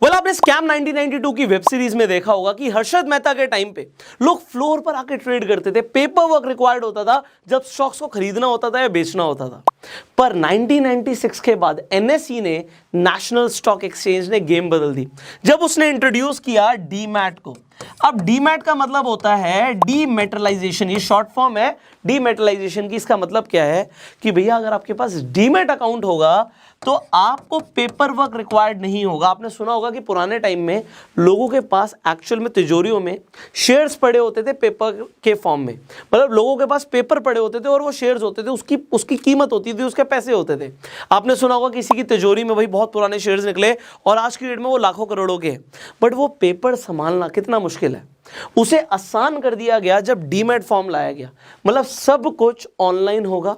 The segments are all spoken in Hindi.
वेल आपने स्कैम 1992 की वेब सीरीज में देखा होगा कि हर्षद मेहता के टाइम पे लोग फ्लोर पर आके ट्रेड करते थे, पेपर वर्क रिक्वायर्ड होता था जब स्टॉक्स को खरीदना होता था या बेचना होता था। पर 1996 के बाद एनएसई ने, नेशनल स्टॉक एक्सचेंज ने गेम बदल दी जब उसने इंट्रोड्यूस किया डीमैट को। अब डीमैट का मतलब होता है डीमेटलाइजेशन, ये शॉर्ट फॉर्म है डीमेटलाइजेशन की। इसका मतलब क्या है कि भैया अगर आपके पास डीमैट अकाउंट होगा तो आपको पेपर वर्क रिक्वायर्ड नहीं होगा। आपने सुना होगा कि पुराने टाइम में लोगों के पास एक्चुअल में तिजोरियों में शेयर्स पड़े होते थे पेपर के फॉर्म में, मतलब लोगों के पास पेपर पड़े होते थे और वो शेयर्स होते थे, उसकी कीमत होती थी, उसके पैसे होते थे। आपने सुना होगा किसी की तिजोरी में भाई बहुत पुराने शेयर्स निकले और आज की डेट में वो लाखों करोड़ों के हैं, बट वो पेपर संभालना कितना मुश्किल है। उसे आसान कर दिया गया जब डीमैट फॉर्म लाया गया, मतलब सब कुछ ऑनलाइन होगा,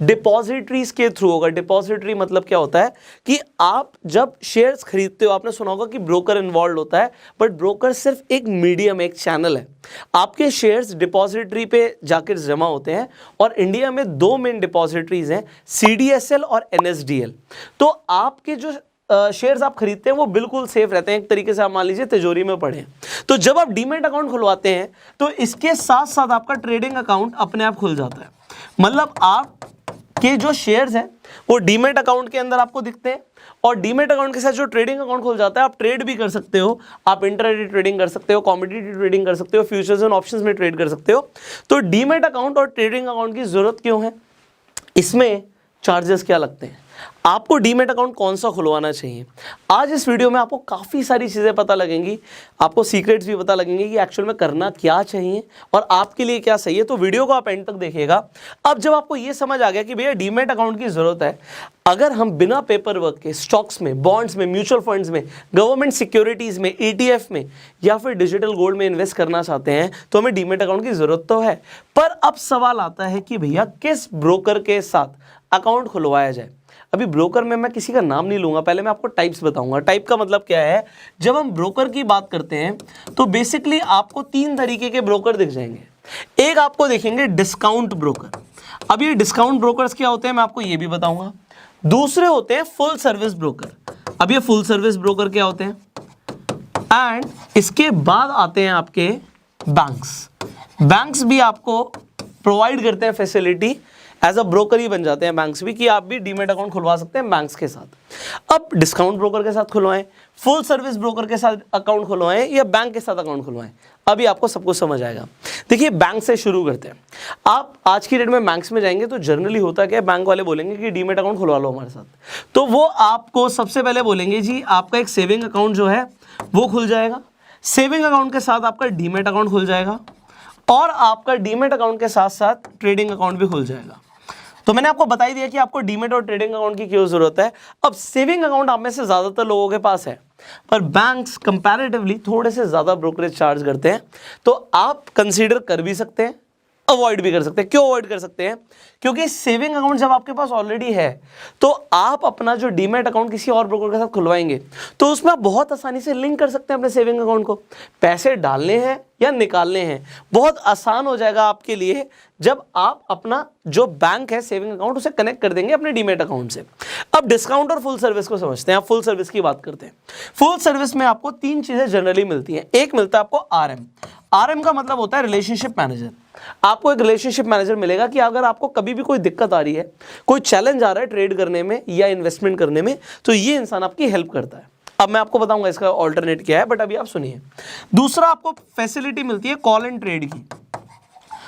डिपॉजिटरीज के थ्रू होगा। डिपॉजिटरी मतलब क्या होता है कि आप जब शेयर्स खरीदते हो, आपने सुना होगा कि ब्रोकर इन्वॉल्व होता है, बट ब्रोकर सिर्फ एक मीडियम, एक चैनल है। आपके शेयर्स डिपॉजिटरी पे जाकर जमा होते हैं और इंडिया में दो मेन डिपॉजिटरीज हैं, CDSL और NSDL। तो आपके जो शेयर्स आप खरीदते हैं वो बिल्कुल सेफ रहते हैं, एक तरीके से आप मान लीजिए तिजोरी में पड़े हैं। तो जब आप डीमैट अकाउंट खुलवाते हैं तो इसके साथ साथ आपका ट्रेडिंग अकाउंट अपने आप खुल जाता है। मतलब आपके जो शेयर्स हैं वो डीमैट अकाउंट के अंदर आपको दिखते हैं और डीमैट अकाउंट के साथ जो ट्रेडिंग अकाउंट खुल जाता है, आप ट्रेड भी कर सकते हो, आप इंट्राडे ट्रेडिंग कर सकते हो, कमोडिटी ट्रेडिंग कर सकते हो, फ्यूचर्स एंड ऑप्शंस में ट्रेड कर सकते हो। तो डीमैट अकाउंट और ट्रेडिंग अकाउंट की जरूरत क्यों है, इसमें चार्जेस क्या लगते हैं, आपको डीमैट अकाउंट कौन सा खुलवाना चाहिए, आज इस वीडियो में आपको काफ़ी सारी चीज़ें पता लगेंगी, आपको सीक्रेट्स भी पता लगेंगे कि एक्चुअल में करना क्या चाहिए और आपके लिए क्या सही है। तो वीडियो को आप एंड तक देखिएगा। अब जब आपको ये समझ आ गया कि भैया डीमैट अकाउंट की ज़रूरत है, अगर हम बिना पेपर वर्क के स्टॉक्स में, बॉन्ड्स में, म्यूचुअल फंड्स में, गवर्नमेंट सिक्योरिटीज़ में, ETF में या फिर डिजिटल गोल्ड में इन्वेस्ट करना चाहते हैं तो हमें डीमैट अकाउंट की ज़रूरत तो है। पर अब सवाल आता है कि भैया किस ब्रोकर के साथ अकाउंट खुलवाया जाए। अभी ब्रोकर में मैं किसी का नाम नहीं लूंगा, पहले मैं आपको टाइप्स बताऊंगा। टाइप का मतलब क्या है, जब हम ब्रोकर की बात करते हैं तो बेसिकली आपको 3 तरीके के ब्रोकर दिख जाएंगे। एक आपको दिखेंगे डिस्काउंट ब्रोकर। अब ये डिस्काउंट ब्रोकर्स क्या होते हैं मैं आपको ये भी बताऊंगा। दूसरे होते हैं फुल सर्विस ब्रोकर। अब ये फुल सर्विस ब्रोकर क्या होते हैं, एंड इसके बाद आते हैं आपके बैंक्स। बैंक्स भी आपको प्रोवाइड करते हैं फैसिलिटी, एज अ ब्रोकर ही बन जाते हैं बैंक्स भी, कि आप भी डीमैट अकाउंट खुलवा सकते हैं बैंक्स के साथ। अब डिस्काउंट ब्रोकर के साथ खुलवाएं, फुल सर्विस ब्रोकर के साथ अकाउंट खुलवाएं या बैंक के साथ अकाउंट खुलवाएं, अभी आपको सब कुछ समझ आएगा। देखिए बैंक से शुरू करते हैं। आप आज की डेट में बैंक्स में जाएंगे तो जनरली होता क्या है, बैंक वाले बोलेंगे कि डीमैट अकाउंट खुलवा लो हमारे साथ, तो वो आपको सबसे पहले बोलेंगे जी आपका एक सेविंग अकाउंट जो है वो खुल जाएगा, सेविंग अकाउंट के साथ आपका डीमैट अकाउंट खुल जाएगा और आपका डीमैट अकाउंट के साथ साथ ट्रेडिंग अकाउंट भी खुल जाएगा। तो मैंने आपको बता ही दिया कि आपको डीमैट और ट्रेडिंग अकाउंट की क्यों जरूरत है। अब सेविंग अकाउंट आप में से ज्यादातर लोगों के पास है, पर बैंक्स कंपैरेटिवली थोड़े से ज्यादा ब्रोकरेज चार्ज करते हैं, तो आप कंसीडर कर भी सकते हैं, अवॉइड भी कर सकते हैं। क्यों अवॉइड कर सकते हैं, क्योंकि सेविंग अकाउंट जब आपके पास ऑलरेडी है तो आप अपना जो डीमैट अकाउंट किसी और ब्रोकर के साथ खुलवाएंगे तो उसमें आप बहुत आसानी से लिंक कर सकते हैं अपने सेविंग अकाउंट को। पैसे डालने हैं या निकालने हैं बहुत आसान हो जाएगा आपके लिए जब आप अपना जो बैंक है सेविंग अकाउंट उसे कनेक्ट कर देंगे अपने डीमैट अकाउंट से। अब डिस्काउंट और फुल सर्विस को समझते हैं। आप फुल सर्विस की बात करते हैं। फुल सर्विस में आपको 3 चीजें जनरली मिलती हैं। एक मिलता है आपको RM का मतलब होता है रिलेशनशिप मैनेजर। आपको एक रिलेशनशिप मैनेजर मिलेगा कि अगर आपको कभी भी कोई दिक्कत आ रही है, कोई चैलेंज आ रहा है ट्रेड करने में या इन्वेस्टमेंट करने में, तो ये इंसान आपकी हेल्प करता है। अब मैं आपको बताऊंगा इसका ऑल्टरनेट क्या है, बट अभी आप सुनिए। दूसरा आपको फैसिलिटी मिलती है कॉल एंड ट्रेड की।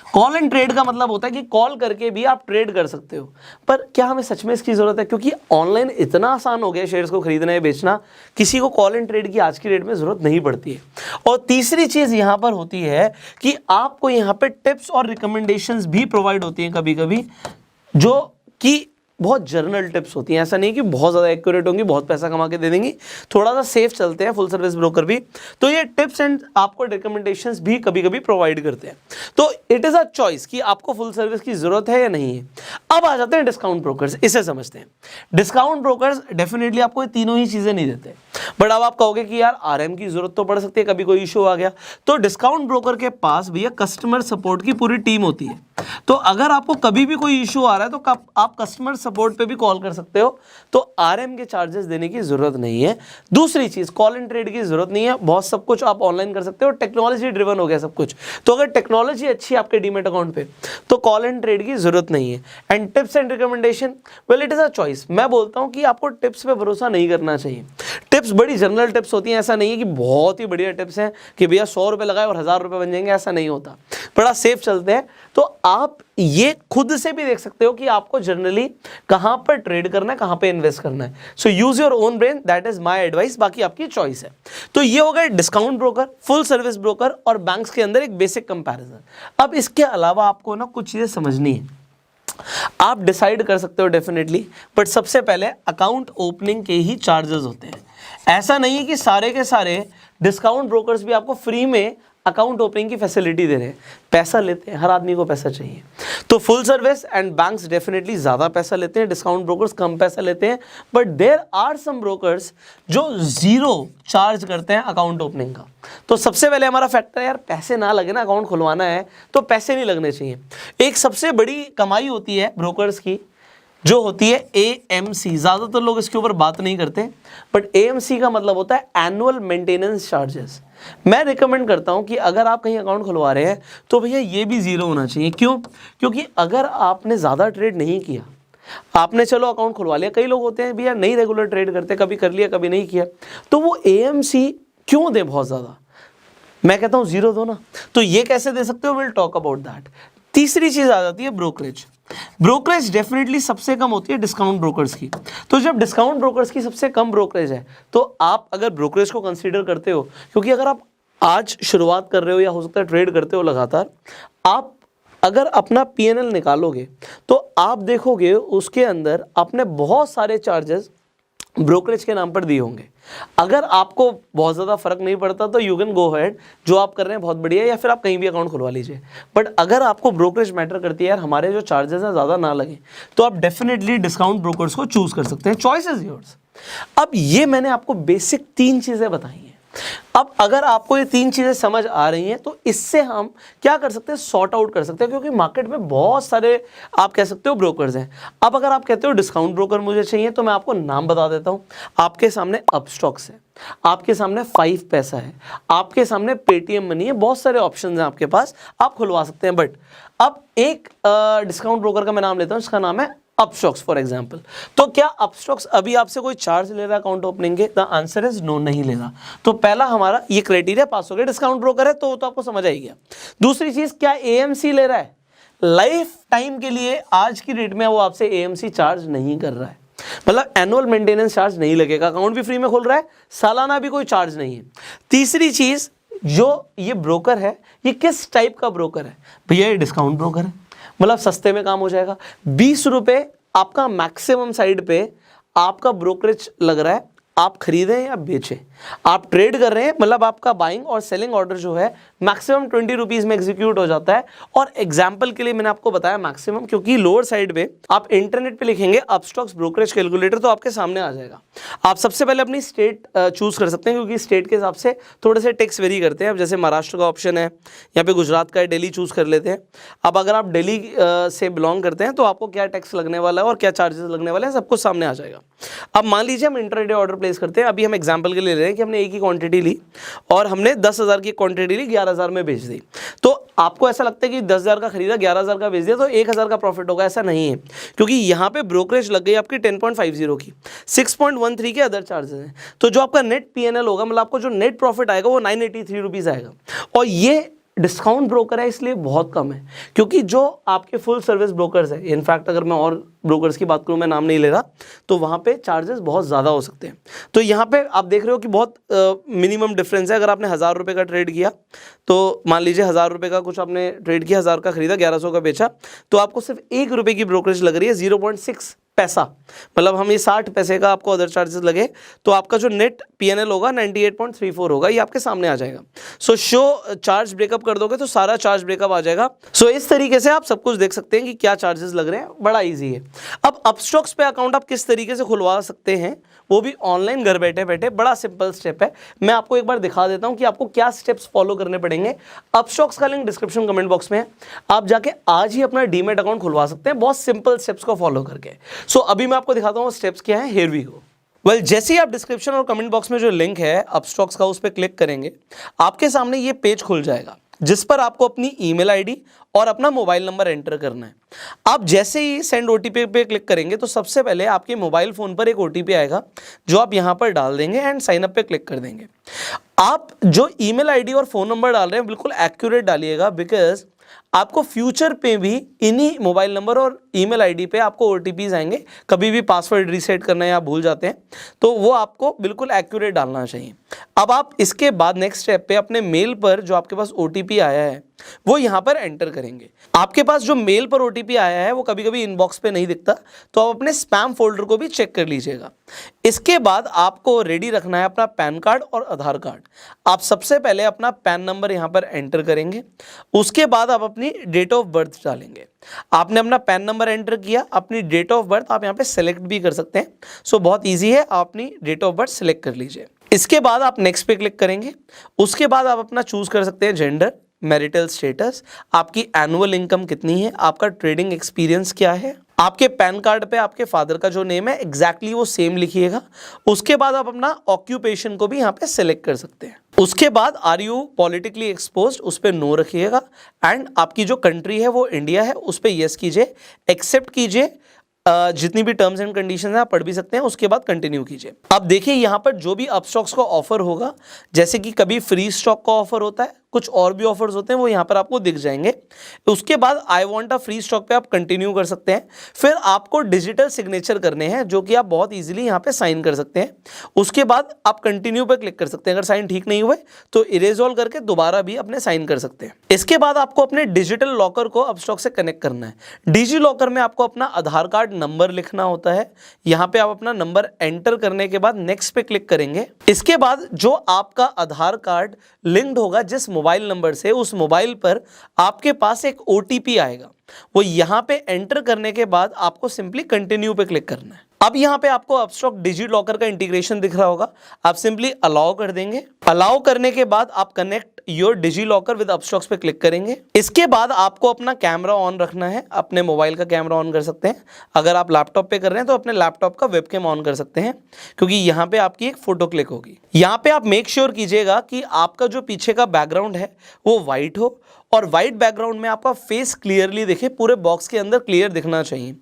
कॉल एंड ट्रेड का मतलब होता है कि कॉल करके भी आप ट्रेड कर सकते हो। पर क्या हमें सच में इसकी जरूरत है, क्योंकि ऑनलाइन इतना आसान हो गया शेयर्स को खरीदना या बेचना, किसी को कॉल एंड ट्रेड की आज की डेट में जरूरत नहीं पड़ती है। और तीसरी चीज यहां पर होती है कि आपको यहां पे टिप्स और रिकमेंडेशंस भी प्रोवाइड होती हैं कभी कभी, जो कि बहुत जर्नल टिप्स होती हैं। ऐसा नहीं कि बहुत ज़्यादा एक्यूरेट होंगी, बहुत पैसा कमा के दे देंगी, थोड़ा सा सेफ चलते हैं फुल सर्विस ब्रोकर भी। तो ये टिप्स एंड आपको रिकमेंडेशंस भी कभी कभी प्रोवाइड करते हैं। तो इट इज़ अ चॉइस कि आपको फुल सर्विस की ज़रूरत है या नहीं है। अब आ जाते हैं डिस्काउंट ब्रोकर्स, इसे समझते हैं। डिस्काउंट ब्रोकर्स डेफिनेटली आपको ये तीनों ही चीज़ें नहीं देते, बट अब आप कहोगे कि यार RM की ज़रूरत तो पड़ सकती है, कभी कोई इशू आ गया। तो डिस्काउंट ब्रोकर के पास भैया कस्टमर सपोर्ट की पूरी टीम होती है। तो अगर आपको कभी भी कोई इशू आ रहा है तो आप कस्टमर सपोर्ट पे भी कॉल कर सकते हो, तो आरएम के चार्जेस देने की जरूरत नहीं है। दूसरी चीज, कॉल एंड ट्रेड की जरूरत नहीं है, बहुत सब कुछ आप ऑनलाइन कर सकते हो, टेक्नोलॉजी ड्रिवन हो गया सब कुछ। तो अगर टेक्नोलॉजी अच्छी है आपके डीमेट अकाउंट पे तो कॉल एंड ट्रेड की जरूरत नहीं है। And tips and recommendation, well it is a choice. मैं बोलता हूं कि आपको टिप्स पे भरोसा नहीं करना चाहिए। टिप्स बड़ी जनरल टिप्स होती हैं, ऐसा नहीं है कि बहुत ही बढ़िया टिप्स हैं कि भैया 100 रुपए लगाए और 1000 रुपए बन जाएंगे, ऐसा नहीं होता, बड़ा सेफ चलते हैं। तो आप ये खुद से भी देख सकते हो कि आपको जनरली कहां पर ट्रेड करना है, कहां पे इन्वेस्ट करना है। So use your own brain, that is my advice, बाकी आपकी चॉइस है। तो ये हो गए discount broker, full service broker और बैंक्स के अंदर एक बेसिक कंपैरिजन। अब इसके अलावा आपको ना कुछ चीजें समझनी है, आप डिसाइड कर सकते हो डेफिनेटली, बट सबसे पहले अकाउंट ओपनिंग के ही चार्जेस होते हैं। ऐसा नहीं है कि सारे के सारे डिस्काउंट ब्रोकर्स भी आपको फ्री में अकाउंट ओपनिंग की फैसिलिटी दे रहे हैं, पैसा लेते हैं, हर आदमी को पैसा चाहिए। तो full service and banks definitely ज़्यादा पैसा लेते हैं, डिस्काउंट ब्रोकर्स कम पैसा लेते हैं, but there are some brokers जो जीरो चार्ज करते हैं अकाउंट ओपनिंग का। तो सबसे पहले हमारा फैक्टर है यार, पैसे ना लगे ना, अकाउंट खुलवाना है तो पैसे नहीं लगने चाहिए। एक सबसे बड़ी कमाई होती है ब्रोकर्स की जो होती है AMC, ज़्यादातर लोग इसके ऊपर बात नहीं करते, बट AMC का मतलब होता है एनुअल मेंटेनेंस चार्जेस। मैं रिकमेंड करता हूं कि अगर आप कहीं अकाउंट खुलवा रहे हैं तो भैया ये भी जीरो होना चाहिए। क्यों? क्योंकि अगर आपने ज़्यादा ट्रेड नहीं किया, आपने चलो अकाउंट खुलवा लिया, कई लोग होते हैं भैया नहीं रेगुलर ट्रेड करते, कभी कर लिया कभी नहीं किया, तो वो AMC क्यों दे बहुत ज़्यादा? मैं कहता हूँ जीरो दो ना। तो ये कैसे दे सकते हो, विल टॉक अबाउट दैट। तीसरी चीज़ आ जाती है ब्रोकरेज। ब्रोकरेज डेफिनेटली सबसे कम होती है डिस्काउंट ब्रोकर्स की। तो जब डिस्काउंट ब्रोकर्स की सबसे कम ब्रोकरेज है तो आप अगर ब्रोकरेज को कंसीडर करते हो, क्योंकि अगर आप आज शुरुआत कर रहे हो या हो सकता है ट्रेड करते हो लगातार, आप अगर अपना PNL निकालोगे तो आप देखोगे उसके अंदर आपने बहुत सारे चार्जेस ब्रोकरेज के नाम पर दिए होंगे। अगर आपको बहुत ज़्यादा फर्क नहीं पड़ता तो यू कैन गो हेड, जो आप कर रहे हैं बहुत बढ़िया है, या फिर आप कहीं भी अकाउंट खुलवा लीजिए। बट अगर आपको ब्रोकरेज मैटर करती है यार, हमारे जो चार्जेस हैं ज़्यादा ना लगे, तो आप डेफिनेटली डिस्काउंट ब्रोकर्स को चूज कर सकते हैं। Choice is yours. अब ये मैंने आपको बेसिक 3 चीज़ें बताई हैं। अब अगर आपको ये 3 चीज़ें समझ आ रही हैं तो इससे हम क्या कर सकते हैं, सॉर्ट आउट कर सकते हैं, क्योंकि मार्केट में बहुत सारे आप कह सकते हो ब्रोकर्स हैं। अब अगर आप कहते हो डिस्काउंट ब्रोकर मुझे चाहिए, तो मैं आपको नाम बता देता हूं। आपके सामने अपस्टॉक्स है, आपके सामने 5 पैसा है, आपके सामने पेटीएम मनी है, बहुत सारे ऑप्शन हैं आपके पास, आप खुलवा सकते हैं। बट अब एक डिस्काउंट ब्रोकर का मैं नाम लेता हूं, इसका नाम है अपस्टॉक्स फॉर एग्जाम्पल। तो क्या अपस्टॉक्स अभी आपसे कोई चार्ज ले रहा है अकाउंट ओपनिंग के? द आंसर इज नो, नहीं ले रहा। तो पहला हमारा ये क्राइटेरिया पास हो गया, डिस्काउंट ब्रोकर है तो आपको समझ आई गया। दूसरी चीज, क्या AMC ले रहा है? लाइफ टाइम के लिए आज की डेट में वो आपसे AMC चार्ज नहीं कर रहा है, मतलब एनुअल मेंटेनेंस चार्ज नहीं लगेगा, अकाउंट भी फ्री में खुल रहा है, सालाना भी कोई चार्ज नहीं है। तीसरी चीज, जो ये ब्रोकर है ये किस टाइप का ब्रोकर है? भैया ये डिस्काउंट ब्रोकर है, मतलब सस्ते में काम हो जाएगा। 20 रुपए आपका मैक्सिमम साइड पे आपका ब्रोकरेज लग रहा है, आप खरीदें या बेचें, आप ट्रेड कर रहे हैं, मतलब आपका बाइंग और सेलिंग ऑर्डर जो है मैक्सिमम 20 रुपीज़ में एग्जीक्यूट हो जाता है। और एग्जाम्पल के लिए मैंने आपको बताया मैक्सिमम, क्योंकि लोअर साइड पे आप इंटरनेट पे लिखेंगे अपस्टॉक्स ब्रोकरेज कैलकुलेटर तो आपके सामने आ जाएगा। आप सबसे पहले अपनी स्टेट चूज कर सकते हैं, क्योंकि स्टेट के हिसाब से थोड़े से टैक्स वेरी करते हैं। अब जैसे महाराष्ट्र का ऑप्शन है, यहाँ पे गुजरात का है, दिल्ली चूज कर लेते हैं। अब अगर आप दिल्ली से बिलोंग करते हैं तो आपको क्या टैक्स लगने वाला है और क्या चार्जेस लगने वाले हैं सब कुछ सामने आ जाएगा। अब मान लीजिए हम इंटरडे ऑर्डर प्लेस करते हैं, अभी हम एग्जांपल के लिए ले रहे हैं कि हमने एक ही क्वांटिटी ली और हमने 10,000 की क्वांटिटी ली, 11,000 में बेच दी। तो आपको ऐसा लगता है कि 10,000 का खरीदा 11,000 का बेच दिया तो 1,000 का प्रॉफिट होगा, ऐसा नहीं है, क्योंकि यहाँ पे ब्रोकरेज लग गई आपकी 10.50 की, 6.13 के अदर चार्जेस हैं। तो जो आपका नेट PNL होगा, मतलब आपको जो नेट प्रॉफिट आएगा वो 983 रुपीज़ आएगा। और ये डिस्काउंट ब्रोकर है इसलिए बहुत कम है, क्योंकि जो आपके फुल सर्विस ब्रोकर्स है, इनफैक्ट अगर मैं और ब्रोकर्स की बात करूं, मैं नाम नहीं ले रहा, तो वहाँ पे चार्जेस बहुत ज़्यादा हो सकते हैं। तो यहाँ पे आप देख रहे हो कि बहुत मिनिमम डिफरेंस है। अगर आपने 1,000 रुपये का ट्रेड किया, तो मान लीजिए 1,000 रुपये का कुछ आपने ट्रेड किया, 1,000 का खरीदा, 1100 का बेचा, तो आपको सिर्फ 1 रुपये की ब्रोकरेज लग रही है, 0.6 पैसा, मतलब हम ये 60 पैसे का आपको अदर चार्जेस लगे तो आपका जो नेट PNL होगा 98.34 होगा, ये आपके सामने आ जाएगा। सो शो चार्ज ब्रेकअप कर दोगे तो सारा चार्ज ब्रेकअप आ जाएगा। सो इस तरीके से आप सब कुछ देख सकते हैं कि क्या चार्जेस लग रहे हैं, बड़ा इजी है। अब अपस्टॉक्स पे अकाउंट आप किस तरीके से खुलवा सकते हैं वो भी ऑनलाइन घर बैठे बैठे। बड़ा सिंपल स्टेप है, मैं आपको एक बार दिखा देता हूं कि आपको क्या स्टेप्स फॉलो करने पड़ेंगे। अपस्टॉक्स का लिंक डिस्क्रिप्शन कमेंट बॉक्स में है, आप जाके आज ही अपना डीमैट अकाउंट खुलवा सकते हैं बहुत सिंपल स्टेप्स को फॉलो करके। सो अभी मैं आपको दिखाता हूँ स्टेप्स क्या है। Here we go. वेल, जैसे ही आप डिस्क्रिप्शन और कमेंट बॉक्स में जो लिंक है अपस्टॉक्स का उस पर क्लिक करेंगे, आपके सामने ये पेज खुल जाएगा जिस पर आपको अपनी ईमेल आईडी और अपना मोबाइल नंबर एंटर करना है। आप जैसे ही सेंड ओटीपी पे क्लिक करेंगे तो सबसे पहले आपके मोबाइल फोन पर एक ओटीपी आएगा जो आप यहां पर डाल देंगे एंड साइन अप पे क्लिक कर देंगे। आप जो ईमेल आईडी और फोन नंबर डाल रहे हैं बिल्कुल एक्यूरेट डालिएगा, बिकॉज आपको फ्यूचर पे भी इन्हीं मोबाइल नंबर और ईमेल आईडी पे आपको ओटीपीज आएंगे। कभी भी पासवर्ड रीसेट करना है या भूल जाते हैं तो वो आपको बिल्कुल एक्यूरेट डालना चाहिए। अब आप इसके बाद नेक्स्ट स्टेप पे अपने मेल पर जो आपके पास ओटीपी आया है वो यहां पर एंटर करेंगे। आपके पास जो मेल पर ओटीपी आया है वो कभी कभी इनबॉक्स पे नहीं दिखता, तो आप अपने स्पैम फोल्डर को भी चेक कर लीजिएगा। इसके बाद आपको रेडी रखना है अपना पैन कार्ड और आधार कार्ड। आप सबसे पहले अपना पैन नंबर यहां पर एंटर करेंगे, उसके बाद आप अपनी डेट ऑफ बर्थ डालेंगे। आपने अपना पैन नंबर एंटर किया, अपनी डेट ऑफ बर्थ आप यहां पे सेलेक्ट भी कर सकते हैं। सो बहुत ईजी है, आप अपनी डेट ऑफ बर्थ सेलेक्ट कर लीजिए। इसके बाद आप नेक्स्ट पे क्लिक करेंगे, उसके बाद आप अपना चूज कर सकते हैं जेंडर, मैरिटल स्टेटस, आपकी एनुअल इनकम कितनी है, आपका ट्रेडिंग एक्सपीरियंस क्या है। आपके पैन कार्ड पे आपके फादर का जो नेम है एग्जैक्टली वो सेम लिखिएगा। उसके बाद आप अपना ऑक्यूपेशन को भी यहाँ पे सिलेक्ट कर सकते हैं। उसके बाद आर यू पॉलिटिकली एक्सपोज्ड, उस पर नो रखिएगा एंड आपकी जो कंट्री है वो इंडिया है, उस पर यस कीजिए, एक्सेप्ट कीजिए। जितनी भी टर्म्स एंड कंडीशंस हैं आप पढ़ भी सकते हैं, उसके बाद कंटिन्यू कीजिए। अब देखिए यहाँ पर जो भी अपस्टॉक्स का ऑफर होगा, जैसे कि कभी फ्री स्टॉक का ऑफर होता है, कुछ और भी ऑफर्स होते हैं, वो यहाँ पर आपको दिख जाएंगे। उसके बाद I want a free stock पे आप कंटिन्यू कर सकते हैं। फिर आपको डिजिटल सिग्नेचर करने हैं जो कि आप बहुत इजीली यहाँ पे साइन कर सकते हैं। उसके बाद आप कंटिन्यू पे क्लिक कर सकते हैं। अगर साइन ठीक नहीं हुए तो इरेज ऑल करके दोबारा भी अपने साइन कर सकते हैं। इसके बाद आपको अपने डिजिटल लॉकर को अपस्टॉक से कनेक्ट करना है। डिजी लॉकर में आपको अपना आधार कार्ड नंबर लिखना होता है। यहाँ पे आप अपना नंबर एंटर करने के बाद नेक्स्ट पे क्लिक करेंगे। इसके बाद जो आपका आधार कार्ड लिंक्ड होगा जिस मोबाइल नंबर से, उस मोबाइल पर आपके पास एक ओटीपी आएगा। वो यहां पे एंटर करने के बाद आपको सिंपली कंटिन्यू पे क्लिक करना है। अब यहां पे आपको अपस्टॉक डिजी लॉकर का इंटीग्रेशन दिख रहा होगा, आप सिंपली अलाउ कर देंगे। अलाउ करने के बाद आप connect your DigiLocker with Upstox पे क्लिक करेंगे। इसके बाद आपको अपना कैमरा ऑन रखना है। अपने मोबाइल का कैमरा ऑन कर सकते हैं, अगर आप लैपटॉप पे कर रहे हैं तो अपने लैपटॉप का वेबकैम ऑन कर सकते हैं, क्योंकि यहाँ पे आपकी एक फोटो क्लिक होगी। यहाँ पे आप मेक श्योर कीजिएगा कि आपका जो पीछे का बैकग्राउंड है वो व्हाइट हो और व्हाइट बैकग्राउंड में आपका फेस क्लियरली दिखे, पूरे बॉक्स के अंदर क्लियर दिखना चाहिए।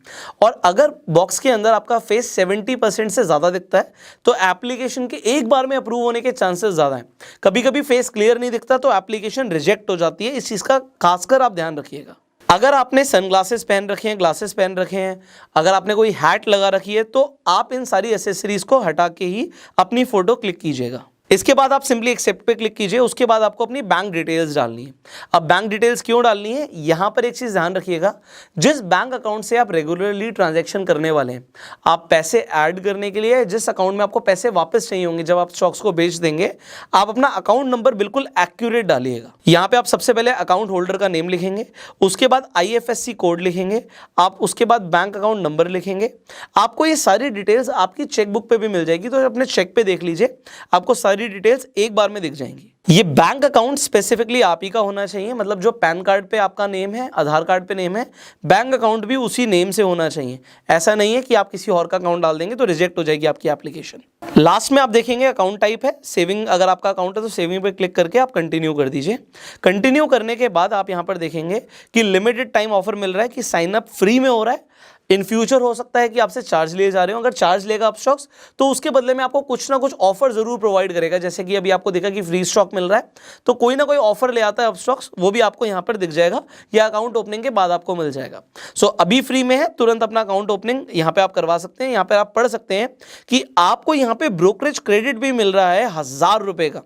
और अगर बॉक्स के अंदर आपका फेस 70% से ज़्यादा दिखता है तो एप्लीकेशन के एक बार में अप्रूव होने के चांसेस ज़्यादा हैं। कभी कभी फेस क्लियर नहीं दिखता तो एप्लीकेशन रिजेक्ट हो जाती है, इस चीज़ का खासकर आप ध्यान रखिएगा। अगर आपने सनग्लासेस पहन रखे हैं, ग्लासेस पहन रखे हैं, अगर आपने कोई हैट लगा रखी है, तो आप इन सारी एसेसरीज को हटा के ही अपनी फोटो क्लिक कीजिएगा। इसके बाद आप सिंपली एक्सेप्ट पे क्लिक कीजिए। उसके बाद आपको अपनी बैंक डिटेल्स डालनी है। अब बैंक डिटेल्स क्यों डालनी है, यहां पर एक चीज ध्यान रखिएगा, जिस बैंक अकाउंट से आप रेगुलरली ट्रांजैक्शन करने वाले हैं, आप पैसे ऐड करने के लिए जिस अकाउंट में आपको पैसे वापस चाहिए होंगे जब आप स्टॉक्स को बेच देंगे, आप अपना अकाउंट नंबर बिल्कुल एक्यूरेट डालिएगा। यहां पे आप सबसे पहले अकाउंट होल्डर का नेम लिखेंगे, उसके बाद IFSC कोड लिखेंगे, आप उसके बाद बैंक अकाउंट नंबर लिखेंगे। आपको ये सारी डिटेल्स आपकी चेकबुक पे भी मिल जाएगी, तो अपने चेक पे देख लीजिए, आपको सारी डिटेल्स एक बार में दिख जाएंगी। ये बैंक अकाउंट स्पेसिफिकली आप ही का होना चाहिए, मतलब जो पैन कार्ड पे आपका नेम है, आधार कार्ड पे नेम है, बैंक अकाउंट भी उसी नेम से होना चाहिए। ऐसा नहीं है कि आप किसी और का अकाउंट डाल देंगे तो रिजेक्ट हो जाएगी आपकी एप्लीकेशन। लास्ट में आप देखेंगे अकाउंट टाइप है सेविंग, अगर आपका अकाउंट है तो सेविंग पे क्लिक करके आप कंटिन्यू कर दीजिए। कंटिन्यू करने के बाद आप यहां पर देखेंगे कि लिमिटेड टाइम ऑफर मिल रहा है, कि साइन अप फ्री में हो रहा है। इन फ्यूचर हो सकता है कि आपसे चार्ज लिए जा रहे हो, अगर चार्ज लेगा अपस्टॉक्स तो उसके बदले में आपको कुछ ना कुछ ऑफर जरूर प्रोवाइड करेगा। जैसे कि अभी आपको देखा कि फ्री स्टॉक मिल रहा है, तो कोई ना कोई ऑफर ले आता है अपस्टॉक्स, वो भी आपको यहां पर दिख जाएगा या अकाउंट ओपनिंग के बाद आपको मिल जाएगा। सो अभी फ्री में है, तुरंत अपना अकाउंट ओपनिंग यहां पे आप करवा सकते हैं। यहां पे आप पढ़ सकते हैं कि आपको यहां पे ब्रोकरेज क्रेडिट भी मिल रहा है 1000 रुपए का,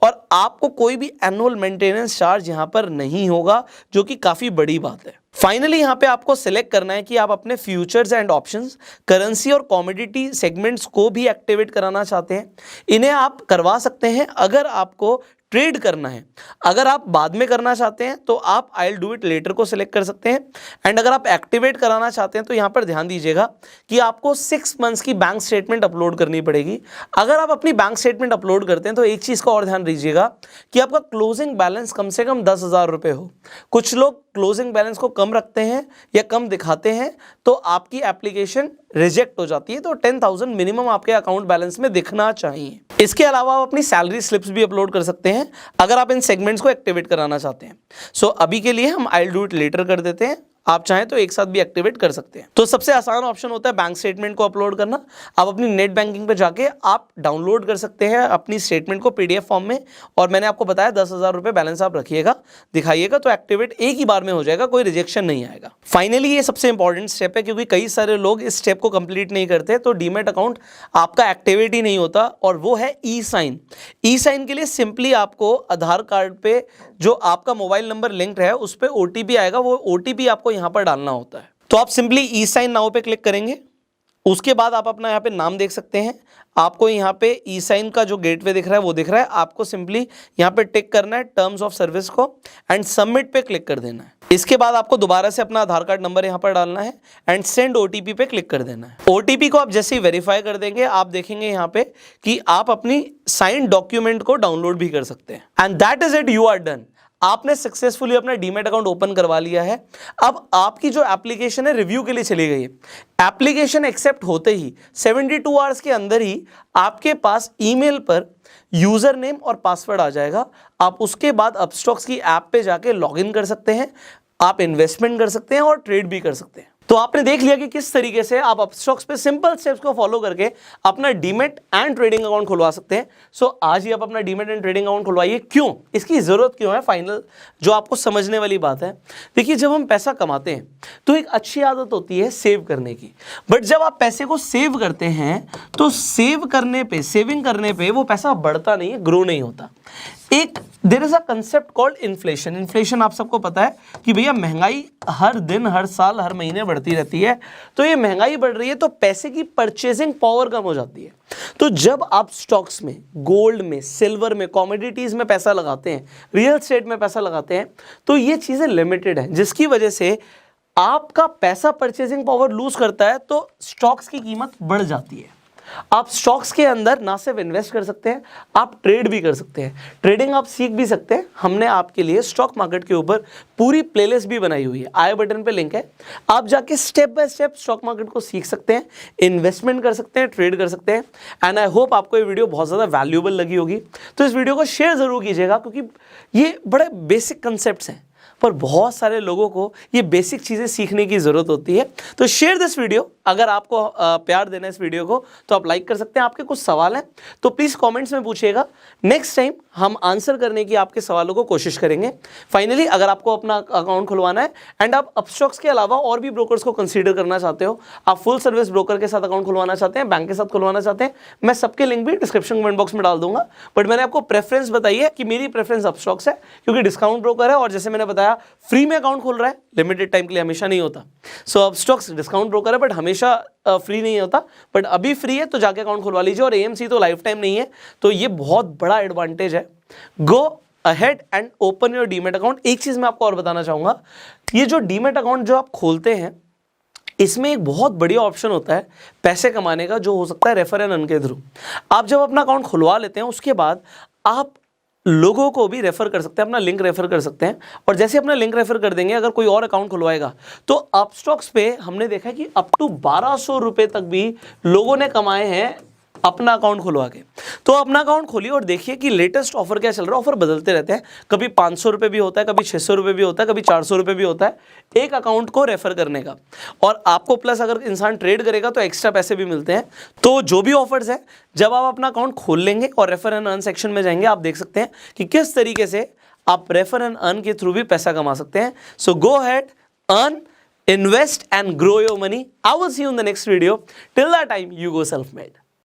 और आपको कोई भी एनुअल मेंटेनेंस चार्ज यहां पर नहीं होगा, जो कि काफी बड़ी बात है। फाइनली यहां पे आपको सिलेक्ट करना है कि आप अपने फ्यूचर्स एंड ऑप्शंस, करेंसी और कमोडिटी सेगमेंट्स को भी एक्टिवेट कराना चाहते हैं। इन्हें आप करवा सकते हैं अगर आपको ट्रेड करना है, अगर आप बाद में करना चाहते हैं तो आप I will do it later को सिलेक्ट कर सकते हैं। एंड अगर आप एक्टिवेट कराना चाहते हैं तो यहाँ पर ध्यान दीजिएगा कि आपको 6 मंथ्स की बैंक स्टेटमेंट अपलोड करनी पड़ेगी। अगर आप अपनी बैंक स्टेटमेंट अपलोड करते हैं तो एक चीज़ का और ध्यान दीजिएगा कि आपका क्लोजिंग बैलेंस कम से कम 10,000 रुपये हो। कुछ लोग क्लोजिंग बैलेंस को कम रखते हैं या कम दिखाते हैं तो आपकी एप्लीकेशन रिजेक्ट हो जाती है। तो 10,000 मिनिमम आपके अकाउंट बैलेंस में दिखना चाहिए। इसके अलावा आप अपनी सैलरी स्लिप्स भी अपलोड कर सकते हैं अगर आप इन सेगमेंट्स को एक्टिवेट कराना चाहते हैं। सो अभी के लिए हम I will do it later कर देते हैं, आप चाहें तो एक साथ भी एक्टिवेट कर सकते हैं। तो सबसे आसान ऑप्शन होता है बैंक स्टेटमेंट को अपलोड करना। आप अपनी नेट बैंकिंग पे जाके आप डाउनलोड कर सकते हैं अपनी स्टेटमेंट को पीडीएफ फॉर्म में, और मैंने आपको बताया 10,000 रुपये बैलेंस आप रखिएगा, दिखाइएगा, तो एक्टिवेट एक ही बार में हो जाएगा, कोई रिजेक्शन नहीं आएगा। फाइनली ये सबसे इंपॉर्टेंट स्टेप है, क्योंकि कई सारे लोग इस स्टेप को कंप्लीट नहीं करते तो डीमैट अकाउंट आपका एक्टिवेट ही नहीं होता, और वो है ई साइन। ई साइन के लिए सिंपली आपको आधार कार्ड पे जो आपका मोबाइल नंबर लिंक्ड है उस पर ओटीपी आएगा, वो ओटीपी आपको यहाँ पर डालना होता है। तो आप सिंपली ई साइन नाउ पे क्लिक करेंगे। उसके बाद आप अपना यहाँ पे नाम देख सकते हैं, आपको यहाँ पे ई साइन का जो गेटवे दिख रहा है वो दिख रहा है। आपको सिंपली यहाँ पे टिक करना है टर्म्स ऑफ सर्विस को एंड सबमिट पे क्लिक कर देना है। इसके बाद आपको दोबारा से अपना आधार कार्ड नंबर यहाँ पर डालना है एंड सेंड ओटीपी पे क्लिक कर देना है। ओटीपी को आप जैसे ही वेरीफाई कर देंगे आप देखेंगे यहाँ पे कि आप अपनी साइन डॉक्यूमेंट को डाउनलोड भी कर सकते हैं। And that is it, you are done. आपने सक्सेसफुली अपना डीमैट अकाउंट ओपन करवा लिया है। अब आपकी जो एप्लीकेशन है रिव्यू के लिए चली गई है। एप्लीकेशन एक्सेप्ट होते ही 72 आवर्स के अंदर ही आपके पास ईमेल पर यूजर नेम और पासवर्ड आ जाएगा। आप उसके बाद अपस्टॉक्स की ऐप पे जाके लॉगिन कर सकते हैं, आप इन्वेस्टमेंट कर सकते हैं और ट्रेड भी कर सकते हैं। तो आपने देख लिया कि किस तरीके से आप अपस्टॉक्स पे सिंपल स्टेप्स को फॉलो करके अपना डीमैट एंड ट्रेडिंग अकाउंट खुलवा सकते हैं। सो आज ही आप अपना डीमैट एंड ट्रेडिंग अकाउंट खुलवाइए। क्यों, इसकी जरूरत क्यों है, फाइनल जो आपको समझने वाली बात है। देखिए, जब हम पैसा कमाते हैं तो एक अच्छी आदत होती है सेव करने की, बट जब आप पैसे को सेव करते हैं तो सेविंग करने पे वो पैसा बढ़ता नहीं है, ग्रो नहीं होता। एक there is a concept called inflation. Inflation आप सबको पता है कि भैया महंगाई हर दिन, हर साल, हर महीने बढ़ती रहती है। तो ये महंगाई बढ़ रही है तो पैसे की परचेजिंग पावर कम हो जाती है। तो जब आप स्टॉक्स में, गोल्ड में, सिल्वर में, कमोडिटीज में पैसा लगाते हैं, रियल एस्टेट में पैसा लगाते हैं, तो ये चीजें लिमिटेड है, जिसकी वजह से आपका पैसा परचेजिंग पावर लूज करता है तो स्टॉक्स की कीमत बढ़ जाती है। आप स्टॉक्स के अंदर ना सिर्फ इन्वेस्ट कर सकते हैं, आप ट्रेड भी कर सकते हैं। ट्रेडिंग आप सीख भी सकते हैं। हमने आपके लिए स्टॉक मार्केट के ऊपर पूरी प्लेलिस्ट भी बनाई हुई है, आई बटन पे लिंक है। आप जाके step by step stock market को सीख सकते हैं, इन्वेस्टमेंट कर सकते हैं, ट्रेड कर सकते हैं। एंड आई होप आपको ये वीडियो बहुत ज़्यादा वैल्यूएबल लगी होगी। तो इस वीडियो को शेयर ज़रूर कीजिएगा, क्योंकि ये बड़े बेसिक कंसेप्ट्स हैं पर बहुत सारे लोगों को ये बेसिक चीज़ें सीखने की ज़रूरत होती है। तो शेयर दिस वीडियो। अगर आपको प्यार देना है इस वीडियो को तो आप लाइक कर सकते हैं। आपके कुछ सवाल हैं तो प्लीज़ कमेंट्स में पूछिएगा, नेक्स्ट टाइम हम आंसर करने की आपके सवालों को कोशिश करेंगे। फाइनली, अगर आपको अपना अकाउंट खुलवाना है एंड आप अपस्टॉक्स के अलावा और भी ब्रोकर्स को कंसीडर करना चाहते हो, आप फुल सर्विस ब्रोकर के साथ अकाउंट खुलवाना चाहते हैं, बैंक के साथ खुलवाना चाहते हैं, मैं सबके लिंक भी डिस्क्रिप्शन कमेंट बॉक्स में डाल दूंगा। बट मैंने आपको प्रेफरेंस बताई है कि मेरी प्रेफरेंस अपस्टॉक्स है, क्योंकि डिस्काउंट ब्रोकर है और जैसे मैंने बताया फ्री में अकाउंट खुल रहा है, लिमिटेड टाइम के लिए, हमेशा नहीं होता। सो अपस्टॉक्स डिस्काउंट ब्रोकर है बट हमेशा फ्री नहीं होता, बट अभी फ्री है तो जाके अकाउंट खुलवा लीजिए। और एएमसी तो लाइफ टाइम नहीं है, तो ये बहुत बड़ा एडवांटेज है। Go ahead and open your demat account. एक चीज मैं आपको और बताना चाहूंगा, ये जो डीमैट अकाउंट जो आप खोलते हैं इसमें एक बहुत बढ़िया ऑप्शन होता है पैसे कमाने का, जो हो सकता है रेफर एंड अर्न के थ्रू। आप जब अपना अकाउंट खुलवा लेते हैं उसके बाद आप लोगों को भी रेफर कर सकते हैं, अपना लिंक रेफर कर सकते हैं। और जैसे अपना लिंक रेफर कर देंगे, अगर कोई और अकाउंट खुलवाएगा तो अपस्टॉक्स पे हमने देखा है कि अप टू 1200 रुपए तक भी लोगों ने कमाए हैं अपना अकाउंट खुलवा के। तो अपना अकाउंट खोलिए और देखिए कि लेटेस्ट ऑफर क्या चल रहा है। ऑफर बदलते रहते हैं, कभी 500 रुपये भी होता है, कभी 600 रुपये भी होता है, कभी 400 रुपये भी होता है एक अकाउंट को रेफर करने का। और आपको प्लस अगर इंसान ट्रेड करेगा तो एक्स्ट्रा पैसे भी मिलते हैं। तो जो भी ऑफर्स है, जब आप अपना अकाउंट खोल लेंगे और रेफर एंड अर्न सेक्शन में जाएंगे, आप देख सकते हैं कि किस तरीके से आप रेफर एंड अर्न के थ्रू भी पैसा कमा सकते हैं। So go ahead, earn, invest and grow your money. I will see you in the next video. Till that time, you go self-made.